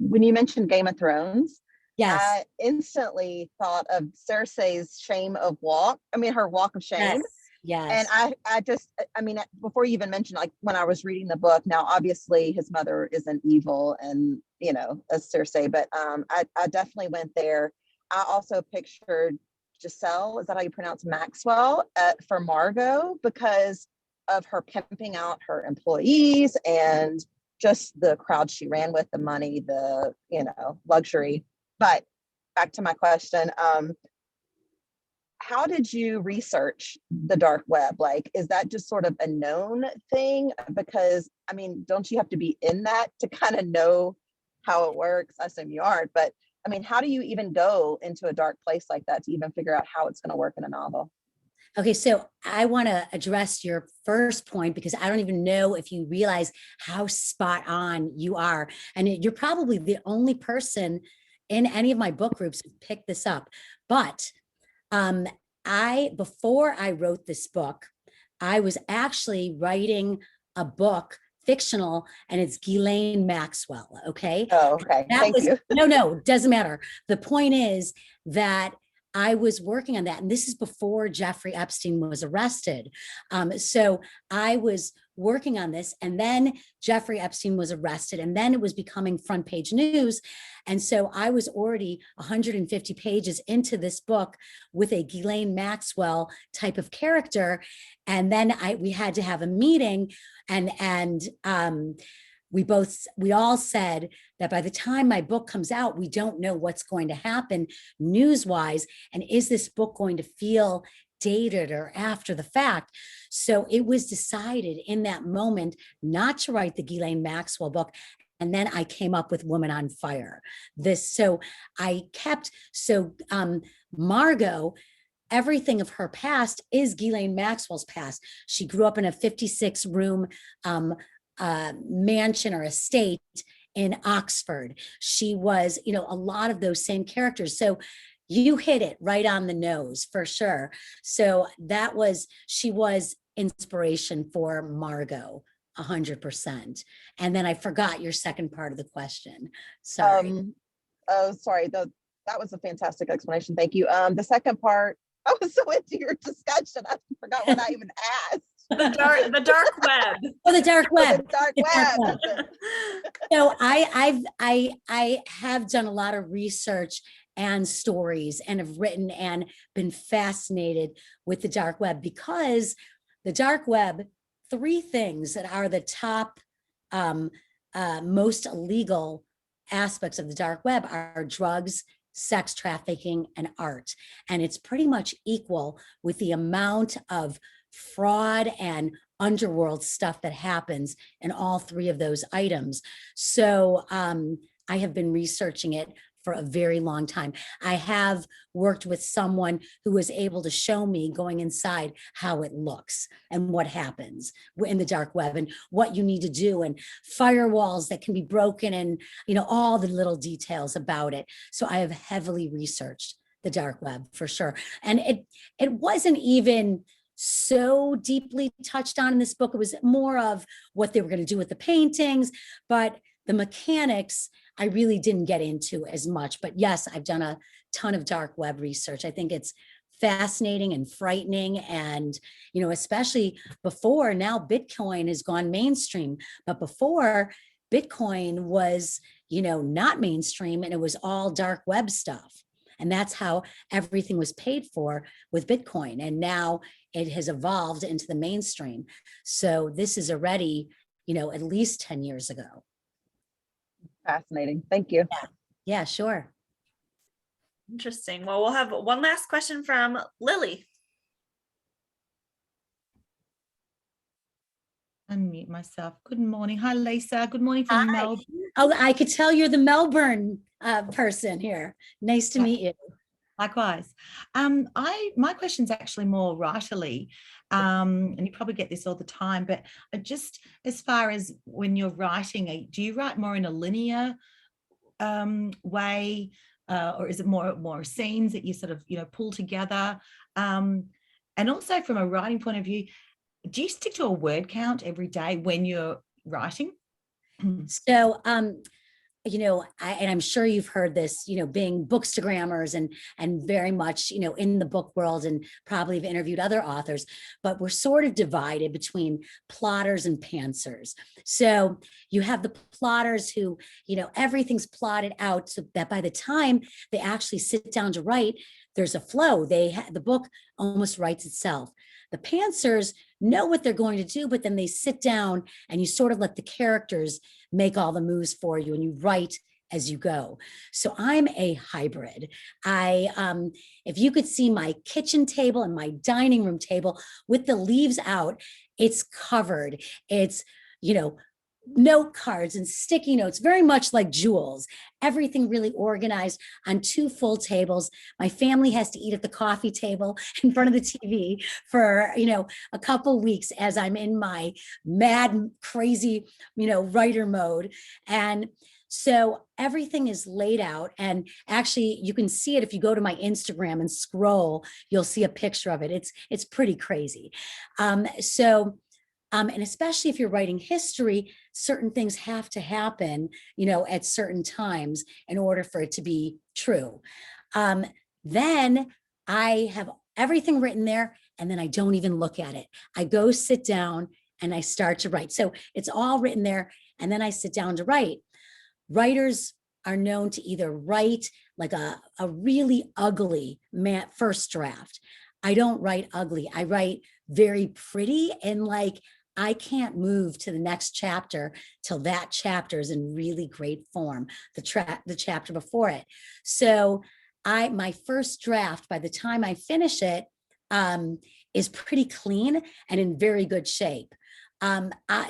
When you mentioned Game of Thrones, yes, I instantly thought of Cersei's her walk of shame. Yes. Yes. And I mean, before you even mentioned, like when I was reading the book, now obviously his mother isn't evil and, as Cersei, but I definitely went there. I also pictured Giselle, is that how you pronounce Maxwell, for Margot, because of her pimping out her employees and just the crowd she ran with, the money, the, luxury. But back to my question, how did you research the dark web? Like, is that just sort of a known thing? Because, I mean, don't you have to be in that to kind of know how it works? I assume you aren't, but I mean, how do you even go into a dark place like that to even figure out how it's going to work in a novel? Okay, so I want to address your first point because I don't even know if you realize how spot on you are. And you're probably the only person in any of my book groups who picked this up. But um, before I wrote this book, I was actually writing a book, fictional, and it's Ghislaine Maxwell. Okay. Oh, okay. Thank you. No, doesn't matter. The point is that I was working on that. And this is before Jeffrey Epstein was arrested. So I was working on this, and then Jeffrey Epstein was arrested, and then it was becoming front page news. And so I was already 150 pages into this book with a Ghislaine Maxwell type of character. And then we had to have a meeting, and we all said that by the time my book comes out, we don't know what's going to happen news-wise. And is this book going to feel dated or after the fact? So it was decided in that moment not to write the Ghislaine Maxwell book. And then I came up with Woman on Fire. Margot, everything of her past is Ghislaine Maxwell's past. She grew up in a 56-room mansion or estate in Oxford. She was, a lot of those same characters. So you hit it right on the nose for sure. So she was inspiration for Margot, 100%. And then I forgot your second part of the question. Sorry. Sorry. That was a fantastic explanation. Thank you. The second part, I was so into your discussion, I forgot what I even asked. The dark web. Oh, the dark web. The dark web. So I have done a lot of research and stories and have written and been fascinated with the dark web, because the dark web, 3 things that are the top most illegal aspects of the dark web are drugs, sex trafficking, and art. And it's pretty much equal with the amount of fraud and underworld stuff that happens in all 3 of those items. So I have been researching it for a very long time. I have worked with someone who was able to show me, going inside, how it looks and what happens in the dark web and what you need to do, and firewalls that can be broken, and all the little details about it. So I have heavily researched the dark web for sure. And it wasn't even so deeply touched on in this book. It was more of what they were going to do with the paintings, but the mechanics I really didn't get into as much. But yes, I've done a ton of dark web research. I think it's fascinating and frightening. And, especially before, now Bitcoin has gone mainstream, but before, Bitcoin was, not mainstream, and it was all dark web stuff. And that's how everything was paid for with Bitcoin. And now it has evolved into the mainstream. So this is already, at least 10 years ago. Fascinating. Thank you. Yeah, sure. Interesting. Well, we'll have one last question from Lily. Unmute myself. Good morning. Hi, Lisa. Good morning from Melbourne. Oh, I could tell you're the Melbourne person here. Nice to meet you. Likewise. My question's actually more writerly, and you probably get this all the time, but just as far as when you're writing, do you write more in a linear way, or is it more scenes that you sort of pull together? And also from a writing point of view, do you stick to a word count every day when you're writing? So and I'm sure you've heard this, being bookstagrammers and very much, in the book world, and probably have interviewed other authors, but we're sort of divided between plotters and pantsers. So you have the plotters who, everything's plotted out so that by the time they actually sit down to write, there's a flow. The book almost writes itself. The pantsers know what they're going to do, but then they sit down and you sort of let the characters make all the moves for you, and you write as you go. So I'm a hybrid. If you could see my kitchen table and my dining room table with the leaves out, it's covered. It's, note cards and sticky notes, very much like Jules. Everything really organized on 2 full tables. My family has to eat at the coffee table in front of the TV for, a couple weeks as I'm in my mad, crazy, writer mode. And so everything is laid out, and actually you can see it if you go to my Instagram and scroll, you'll see a picture of it. It's pretty crazy. And especially if you're writing history, certain things have to happen, at certain times in order for it to be true. Then I have everything written there, and then I don't even look at it. I go sit down and I start to write. So it's all written there, and then I sit down to write. Writers are known to either write like a really ugly first draft. I don't write ugly. I write very pretty, and like, I can't move to the next chapter till that chapter is in really great form, the chapter before it. So my first draft, by the time I finish it, is pretty clean and in very good shape.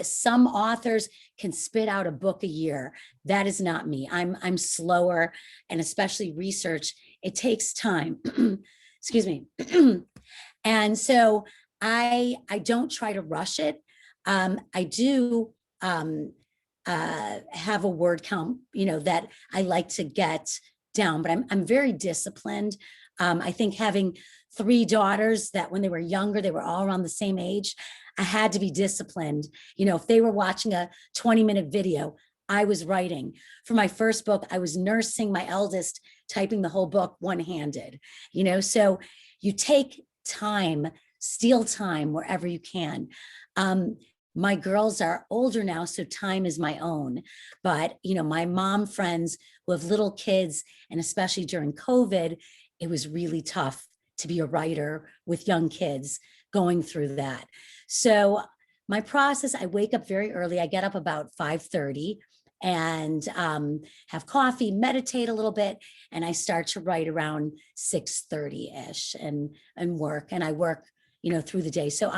Some authors can spit out a book a year. That is not me. I'm slower, and especially research, it takes time. Excuse me. And so I don't try to rush it. I do have a word count, that I like to get down, but I'm very disciplined. I think having 3 daughters that when they were younger, they were all around the same age, I had to be disciplined. If they were watching a 20-minute video, I was writing. For my first book, I was nursing my eldest, typing the whole book one-handed, so you take time, steal time wherever you can. My girls are older now, so time is my own. But, my mom friends who have little kids, and especially during COVID, it was really tough to be a writer with young kids going through that. So my process, I wake up very early. I get up about 5:30 and have coffee, meditate a little bit, and I start to write around 6:30-ish and work. And I work through the day. So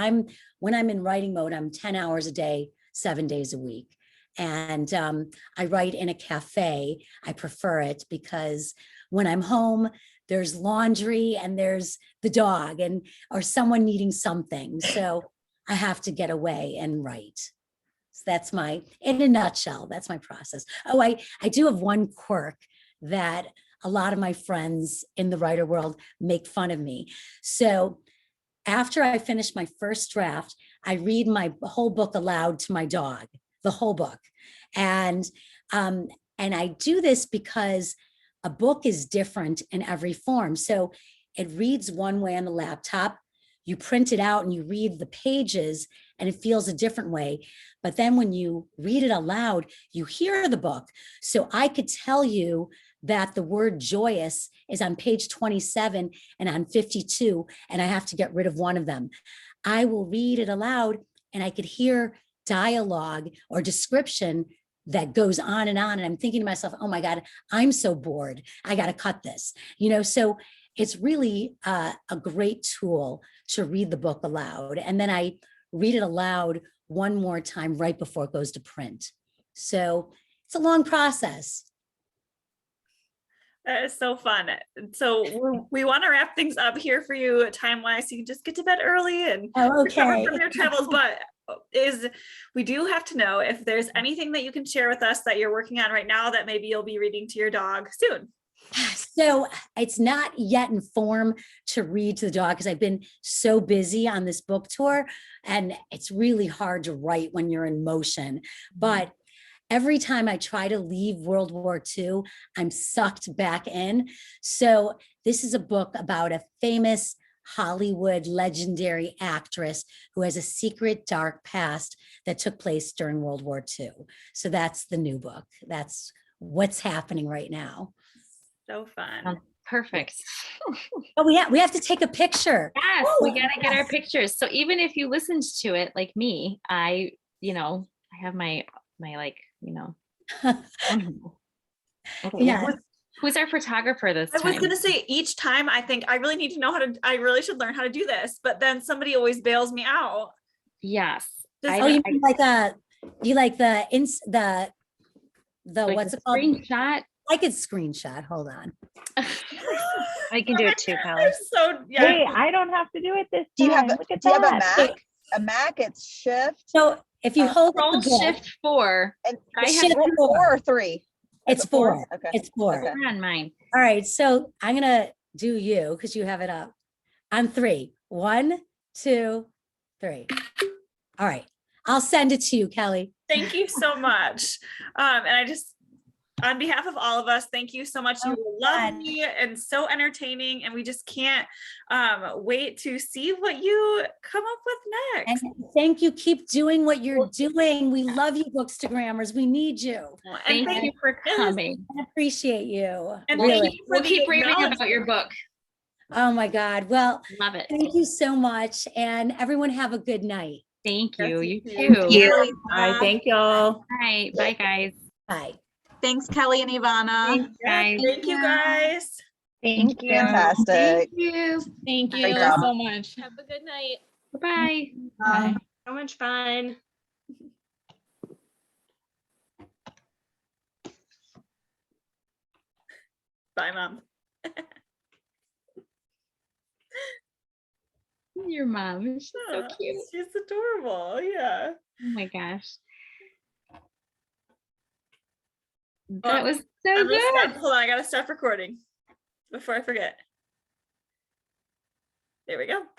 when I'm in writing mode, I'm 10 hours a day, 7 days a week. And I write in a cafe. I prefer it because when I'm home, there's laundry and there's the dog or someone needing something. So I have to get away and write. So that's in a nutshell, that's my process. Oh, I do have one quirk that a lot of my friends in the writer world make fun of me. So after I finish my first draft, I read my whole book aloud to my dog, the whole book. And I do this because a book is different in every form. So it reads one way on the laptop, you print it out and you read the pages and it feels a different way. But then when you read it aloud, you hear the book. So I could tell you that the word joyous is on page 27 and on 52, and I have to get rid of one of them. I will read it aloud and I could hear dialogue or description that goes on. And I'm thinking to myself, oh my God, I'm so bored. I got to cut this, so it's really a great tool to read the book aloud. And then I read it aloud one more time right before it goes to print. So it's a long process. That is so fun. So we want to wrap things up here for you time-wise, so you can just get to bed early and recover from your travels. But we do have to know if there's anything that you can share with us that you're working on right now that maybe you'll be reading to your dog soon. So it's not yet in form to read to the dog because I've been so busy on this book tour, and it's really hard to write when you're in motion. But every time I try to leave World War II, I'm sucked back in. So this is a book about a famous Hollywood legendary actress who has a secret dark past that took place during World War II. So that's the new book. That's what's happening right now. So fun. Perfect. Oh, we have to take a picture. Yes, we gotta get our pictures. So even if you listened to it like me, I have my Okay, yeah. Who's our photographer this time? I was going to say, each time I think I really need to know I really should learn how to do this, but then somebody always bails me out. Yes. You mean like You like the Like what's a it called? screenshot? I could screenshot. Hold on. I can do it too, Kelly. So yeah. Hey, I don't have to do it this time. Do you have Look at do you have a that. Mac? A Mac, it's Shift. So if you hold up Control the book, Shift 4. And I have Shift 4 or 3. it's it 4? 4. Okay. It's 4. Okay. on mine. All right. So I'm gonna do you because you have it up. On 3. 1, 2, 3. All right. I'll send it to you, Kelly. Thank you so much. And I just, on behalf of all of us, thank you so much. You were lovely and so entertaining, and we just can't wait to see what you come up with next. And thank you. Keep doing what you're doing. We love you, Bookstagrammers. We need you. And Thank you for coming. I appreciate you. And Really. We'll keep reading about your book. Oh my God. Well, Love it. thank you so much. And everyone have a good night. Thank you. You Thank too. you. Bye. Thank y'all. All right. Bye, guys. Bye. Thanks, Kelly and Ivana. Thanks, guys. Thank you guys. Thank you. Fantastic. Thank you. Thank Great you job. so much. Have a good night. Bye. Bye. So much fun. Bye, Mom. Your mom is so cute. She's adorable. Yeah. Oh my gosh. That was so good. Hold on, I gotta stop recording before I forget. There we go.